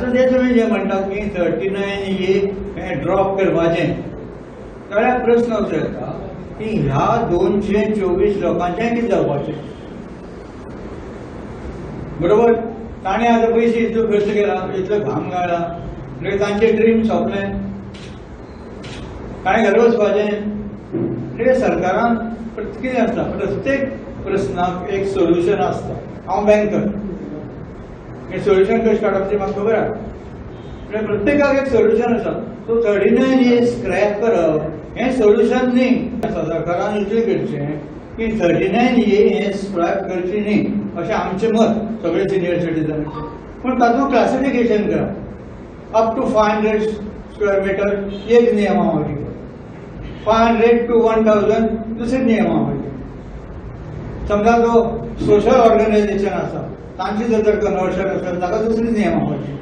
आता ते तुम्ही जे म्हणटात की 39A ड्रॉप करपाचें, जाल्यार प्रश्न असो येता की ह्या 224 लोकांचें कितें जावपाचें? बरोबर, ताणें आतां पयशे इतलो खर्च केला, इतलो घाम गाळ्ळा, म्हणजे तांचे ड्रीम सोंपले, ताणें घरा वचपाचें. म्हणजे सरकारान कितें आसता, प्रत्येक प्रस्नाक एक सोल्युशन आसता. हांव बँकर, हें सोल्युशन कशें काडप तें म्हाका खबर आसा. म्हणजे प्रत्येकाक एक सोल्युशन आसा. सो 39A स्क्रॅप करप हें सोल्युशन न्ही. सरकारान इतलें करचें की 39A हें स्क्रॅप करची न्ही अशें आमचें मत सगळे सिनियर सिटीजनांचें. पूण तातूंत क्लासिफिकेशन करप. अप टू 500 स्क्वेअर मीटर एक नियमावली, 500 to 1000 दुसरी नियमावली. समजा तो सोशल ऑर्गनायझेशन आसा, तांची जर कन्वर्शन आसत ताका दुसरी नियमावली.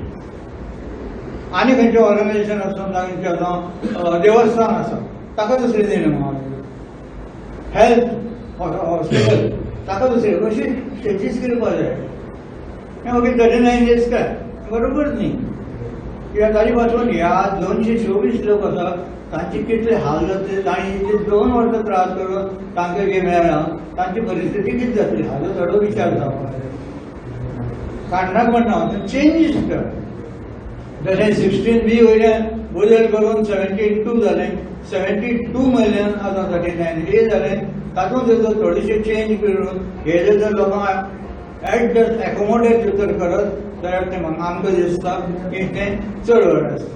आनी खंयचें ऑर्गनायझेशन आसूं, तांचें देवस्थान आसा ताका दुसरी नियमावली. हेल्थ हॉस्पिटल ताका दुसरी, अशी चेंजीस करपा जाय. हें ओके 39A काय बरोबर न्ही. कित्याक ताजे पासून ह्या 224 लोक आसा तांचे कितले हाल जातले. तांणी इतले 2 वर्सां त्रास करून तांकां कितें मेळ्ळां, तांची परिस्थिती कितें जातली हाजो चड विचार जावपाक जाय. काडनाक म्हणना हांव, चेंजीस कर. जशें 16B वयल्यान बदल करून 72 जालें, 72 म्हयन्यान आतां 39A जालें. तातूंत जर थोडेशे चेंज करून हे जर लोकांक एडजस्ट एकोमोडेट जर करत जाल्यार तें म्हाका आमकां दिसता की तें चड बरें आसता.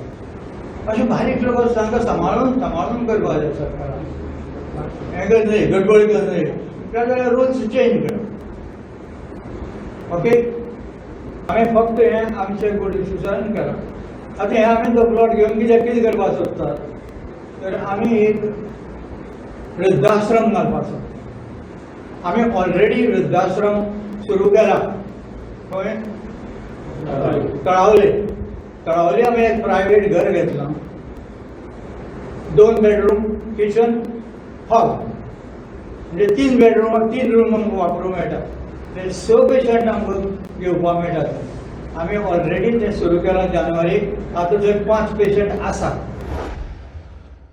अशें बारीक लोक आसता तांकां सांबाळून करपा जाय सरकारान. हें करतले गडबड करतले जाल्यार रुल्स चेंज करप. ओके, हांवें फक्त हें आमचें गोडी सुचोवन केलां. आतां हें आमी तो प्लॉट घेवन कितें करपाक सोदतात तर आमी एक वृद्धाश्रम घालपाक सोदतात. आमी ऑलरेडी वृद्धाश्रम सुरू केला. खंय? तळावले आमी एक प्रायवेट घर घेतलां. 2 बेडरूम, किचन, हॉल, म्हणजे 3 बेडरूम 3 रूम आमकां वापरूंक मेळटा. ते 6 पेशंट आमकां घेवपाक मेळटात. आमी ऑलरेडी तें सुरू केलां जानेवारीक. आतां थंय 5 पेशंट आसा.